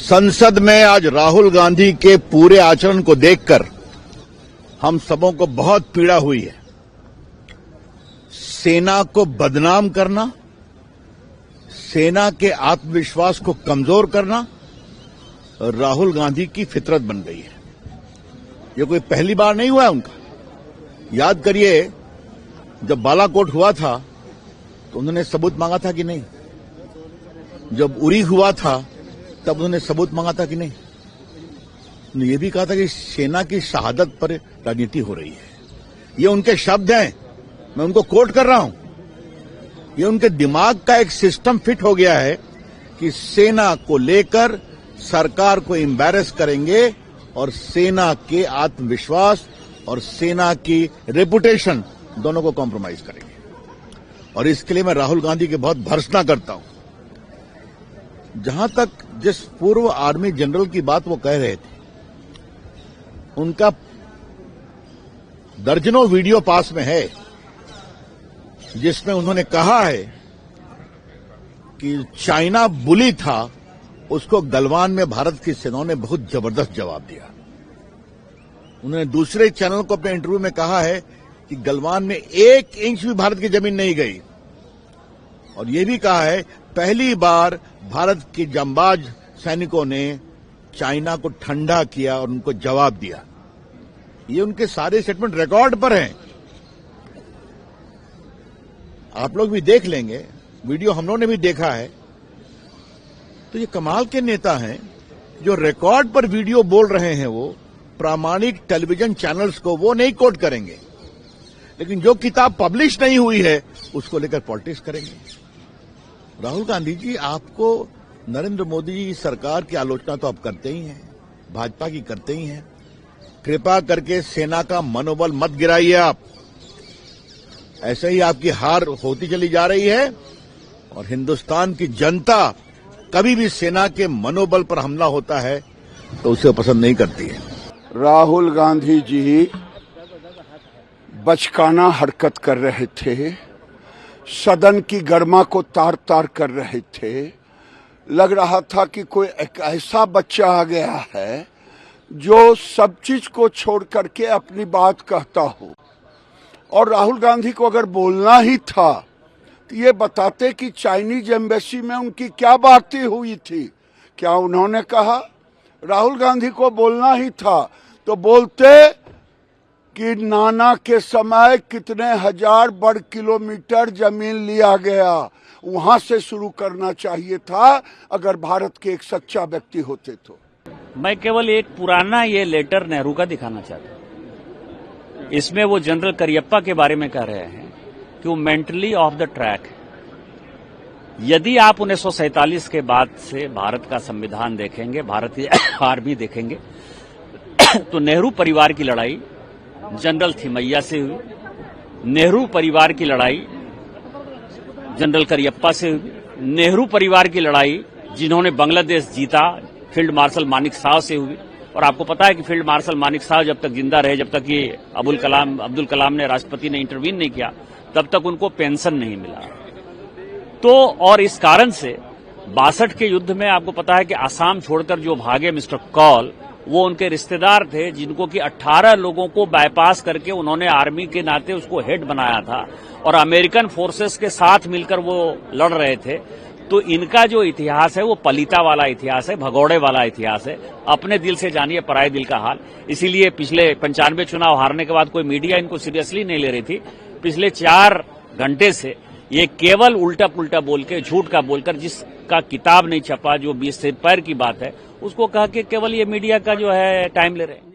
संसद में आज राहुल गांधी के पूरे आचरण को देखकर हम सबों को बहुत पीड़ा हुई है। सेना को बदनाम करना, सेना के आत्मविश्वास को कमजोर करना राहुल गांधी की फितरत बन गई है। ये कोई पहली बार नहीं हुआ है उनका। याद करिए, जब बालाकोट हुआ था तो उन्होंने सबूत मांगा था कि नहीं? जब उरी हुआ था तब उन्होंने सबूत मांगा था कि नहीं? उन्होंने ये भी कहा था कि सेना की शहादत पर राजनीति हो रही है। ये उनके शब्द हैं, मैं उनको कोट कर रहा हूं। ये उनके दिमाग का एक सिस्टम फिट हो गया है कि सेना को लेकर सरकार को एम्बैरेस करेंगे और सेना के आत्मविश्वास और सेना की रेपुटेशन दोनों को कॉम्प्रोमाइज करेंगे। और इसके लिए मैं राहुल गांधी की बहुत भर्त्सना करता हूं। जहां तक जिस पूर्व आर्मी जनरल की बात वो कह रहे थे, उनका दर्जनों वीडियो पास में है जिसमें उन्होंने कहा है कि चाइना बुली था, उसको गलवान में भारत की सेनाओं ने बहुत जबरदस्त जवाब दिया। उन्होंने दूसरे चैनल को अपने इंटरव्यू में कहा है कि गलवान में 1 इंच भी भारत की जमीन नहीं गई। और ये भी कहा है पहली बार भारत के जांबाज सैनिकों ने चाइना को ठंडा किया और उनको जवाब दिया। ये उनके सारे स्टेटमेंट रिकॉर्ड पर हैं, आप लोग भी देख लेंगे, वीडियो हम लोगों ने भी देखा है। तो ये कमाल के नेता हैं जो रिकॉर्ड पर वीडियो बोल रहे हैं। वो प्रामाणिक टेलीविजन चैनल्स को वो नहीं कोट करेंगे, लेकिन जो किताब पब्लिश नहीं हुई है उसको लेकर पॉलिटिक्स करेंगे। राहुल गांधी जी, आपको नरेंद्र मोदी जी सरकार की आलोचना तो आप करते ही हैं, भाजपा की करते ही हैं। कृपा करके सेना का मनोबल मत गिराइए आप। ऐसे ही आपकी हार होती चली जा रही है और हिंदुस्तान की जनता कभी भी सेना के मनोबल पर हमला होता है तो उसे पसंद नहीं करती है। राहुल गांधी जी बचकाना हरकत कर रहे थे, सदन की गर्मा को तार तार कर रहे थे। लग रहा था कि कोई एक ऐसा बच्चा आ गया है जो सब चीज को छोड़ करके अपनी बात कहता हो। और राहुल गांधी को अगर बोलना ही था तो ये बताते कि चाइनीज एम्बेसी में उनकी क्या बातें हुई थी। क्या उन्होंने कहा? राहुल गांधी को बोलना ही था तो बोलते कि नाना के समय कितने हजार वर्ग किलोमीटर जमीन लिया गया, वहां से शुरू करना चाहिए था अगर भारत के एक सच्चा व्यक्ति होते तो। मैं केवल एक पुराना ये लेटर नेहरू का दिखाना चाहता हूं। इसमें वो जनरल करियप्पा के बारे में कह रहे हैं कि वो मेंटली ऑफ द ट्रैक। यदि आप 1947 के बाद से भारत का संविधान देखेंगे, भारतीय आर्मी देखेंगे, तो नेहरू परिवार की लड़ाई जनरल थिमैया से हुई, नेहरू परिवार की लड़ाई जनरल करियप्पा से हुई, नेहरू परिवार की लड़ाई जिन्होंने बांग्लादेश जीता फील्ड मार्शल मानिक शाह से हुई। और आपको पता है कि फील्ड मार्शल मानिक शाह जब तक जिंदा रहे, जब तक ये अब्दुल कलाम ने राष्ट्रपति ने इंटरवीन नहीं किया, तब तक उनको पेंशन नहीं मिला। तो और इस कारण से 62 के युद्ध में आपको पता है कि आसाम छोड़कर जो भागे मिस्टर कौल, वो उनके रिश्तेदार थे जिनको कि 18 लोगों को बाईपास करके उन्होंने आर्मी के नाते उसको हेड बनाया था और अमेरिकन फोर्सेस के साथ मिलकर वो लड़ रहे थे। तो इनका जो इतिहास है वो पलीता वाला इतिहास है, भगौड़े वाला इतिहास है। अपने दिल से जानिए पराये दिल का हाल। इसीलिए पिछले 95 चुनाव हारने के बाद कोई मीडिया इनको सीरियसली नहीं ले रही थी। पिछले 4 घंटे से ये केवल उल्टा पुल्टा बोल के, झूठ का बोलकर, जिसका किताब नहीं छपा, जो 20 पैर की बात है, उसको कह के केवल ये मीडिया का जो है टाइम ले रहे हैं।